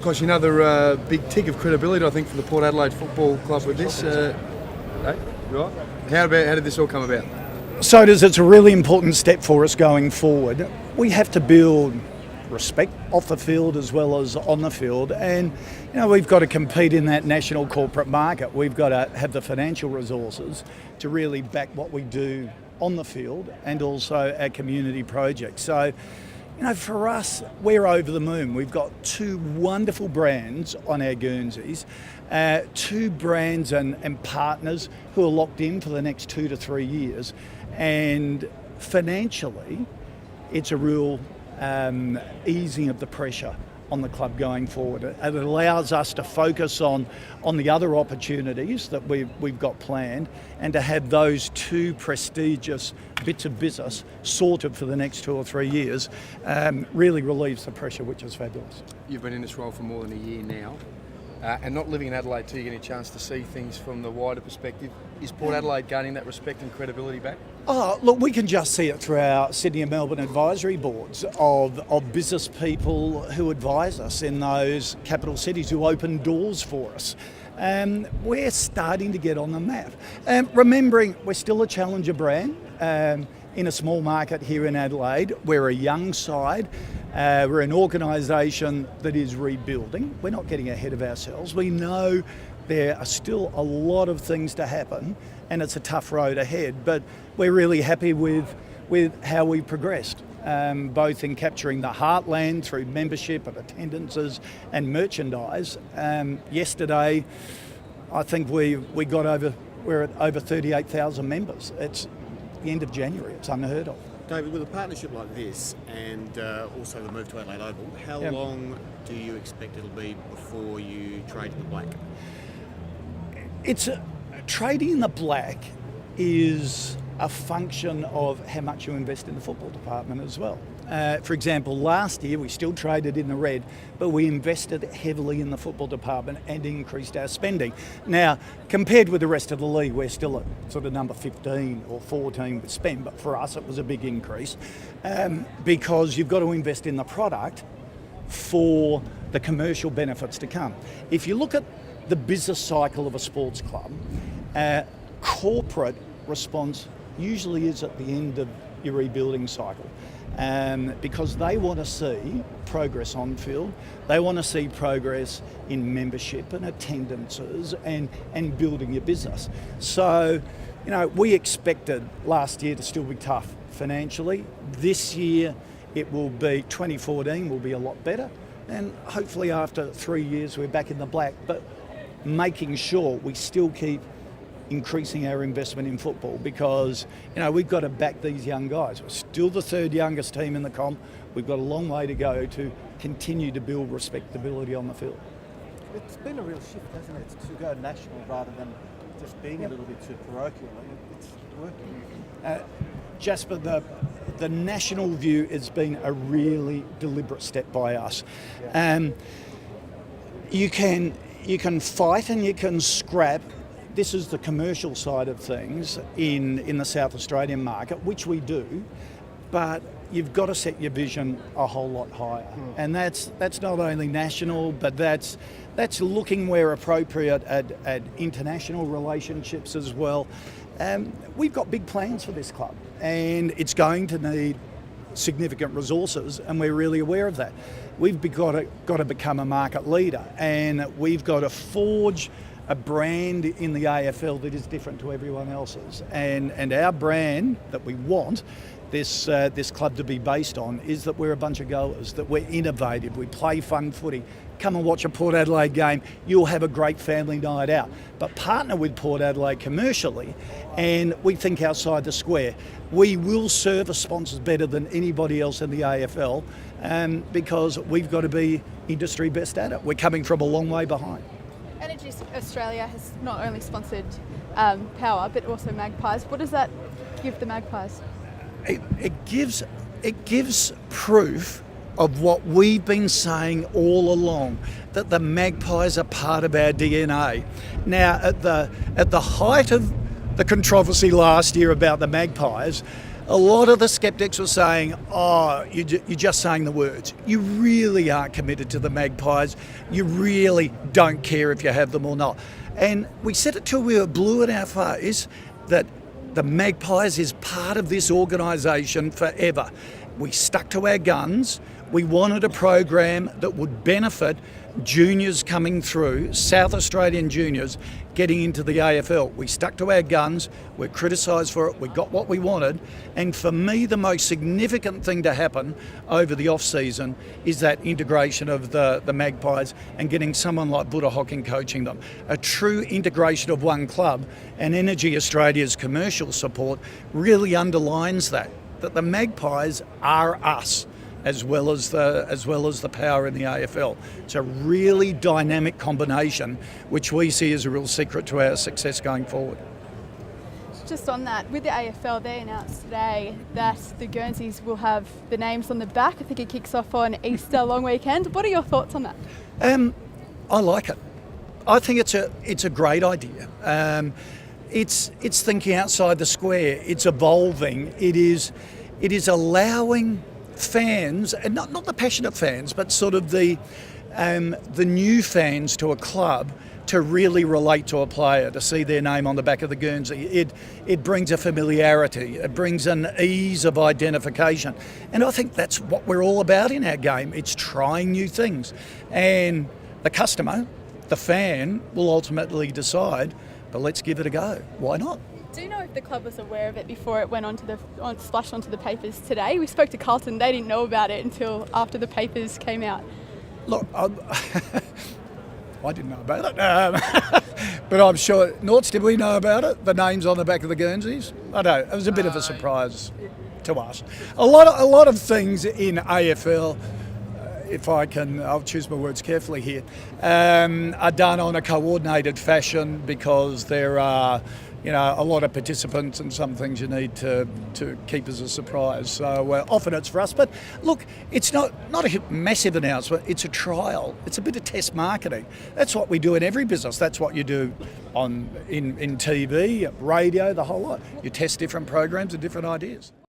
Gosh, another big tick of credibility, I think, for the Port Adelaide Football Club with this. Hey, right? How did this all come about? So it's a really important step for us going forward. We have to build respect off the field as well as on the field, and we've got to compete in that national corporate market. We've got to have the financial resources to really back what we do on the field and also our community projects. So for us, we're over the moon. We've got two wonderful brands on our Guernseys, two brands and partners who are locked in for the next 2 to 3 years. And financially, it's a real easing of the pressure on the club going forward. It allows us to focus on the other opportunities that we've got planned, and to have those two prestigious bits of business sorted for the next 2 or 3 years really relieves the pressure, which is fabulous. You've been in this role for more than a year now, and not living in Adelaide too, you get a chance to see things from the wider perspective. Is Port Adelaide gaining that respect and credibility back? Oh, look, we can just see it through our Sydney and Melbourne advisory boards of business people who advise us in those capital cities, who open doors for us. We're starting to get on the map. Remembering we're still a challenger brand in a small market here in Adelaide. We're a young side. We're an organisation that is rebuilding. We're not getting ahead of ourselves. We know there are still a lot of things to happen, and it's a tough road ahead, but we're really happy with how we progressed, both in capturing the heartland through membership and attendances and merchandise. Yesterday, I think we're at over 38,000 members. It's the end of January. It's unheard of. David, with a partnership like this and also the move to Adelaide Oval, how long do you expect it'll be before you trade in the black? Trading in the black is a function of how much you invest in the football department as well. For example, last year we still traded in the red, but we invested heavily in the football department and increased our spending. Now, compared with the rest of the league, we're still at sort of number 15 or 14 with spend, but for us it was a big increase because you've got to invest in the product for the commercial benefits to come. If you look at the business cycle of a sports club, corporate response usually is at the end of your rebuilding cycle, because they want to see progress on field, they want to see progress in membership and attendances and building your business. So, we expected last year to still be tough financially. This year, 2014 will be a lot better, and hopefully after 3 years we're back in the black, but making sure we still keep increasing our investment in football, because we've got to back these young guys. We're still the third youngest team in the comp. We've got a long way to go to continue to build respectability on the field. It's been a real shift, hasn't it, to go national rather than just being a little bit too parochial. It's working. Jasper, the national view has been a really deliberate step by us. You can fight and you can scrap. This is the commercial side of things in the South Australian market, which we do, but you've got to set your vision a whole lot higher. And that's not only national, but that's looking where appropriate at international relationships as well. We've got big plans for this club, and it's going to need significant resources, and we're really aware of that. We've got to become a market leader, and we've got to forge a brand in the AFL that is different to everyone else's. And our brand that we want this club to be based on is that we're a bunch of goers, that we're innovative, we play fun footy. Come and watch a Port Adelaide game, you'll have a great family night out. But partner with Port Adelaide commercially, and we think outside the square. We will serve sponsors better than anybody else in the AFL, because we've got to be industry best at it. We're coming from a long way behind. EnergyAustralia has not only sponsored Power, but also Magpies. What does that give the Magpies? It gives proof of what we've been saying all along, that the Magpies are part of our DNA. Now, at the height of the controversy last year about the Magpies, a lot of the skeptics were saying, oh, you're just saying the words. You really aren't committed to the Magpies. You really don't care if you have them or not. And we said it till we were blue in our face that the Magpies is part of this organisation forever. We stuck to our guns. We wanted a program that would benefit juniors coming through, South Australian juniors getting into the AFL. We stuck to our guns, we're criticised for it, we got what we wanted, and for me the most significant thing to happen over the off-season is that integration of the Magpies and getting someone like Buddha Hocking coaching them. A true integration of one club, and EnergyAustralia's commercial support really underlines that the Magpies are us, as well as the power in the AFL. It's a really dynamic combination, which we see as a real secret to our success going forward. Just on that, with the AFL, they announced today that the Guernseys will have the names on the back. I think it kicks off on Easter long weekend. What are your thoughts on that? I like it. I think it's a great idea. It's thinking outside the square. It's evolving. It is allowing fans, and not the passionate fans, but sort of the new fans to a club to really relate to a player, to see their name on the back of the Guernsey. It brings a familiarity, it brings an ease of identification. And I think that's what we're all about in our game. It's trying new things. And the customer, the fan, will ultimately decide, but let's give it a go. Why not? Do you know if the club was aware of it before it went splashed onto the papers today? We spoke to Carlton, they didn't know about it until after the papers came out. Look, I didn't know about it, but I'm sure, Norts, did we know about it? The names on the back of the Guernseys? I don't know, it was a bit of a surprise to us. A lot of things in AFL, I'll choose my words carefully here, are done on a coordinated fashion because there are, a lot of participants, and some things you need to keep as a surprise. So often it's for us. But look, it's not a massive announcement. It's a trial. It's a bit of test marketing. That's what we do in every business. That's what you do in TV, radio, the whole lot. You test different programs and different ideas.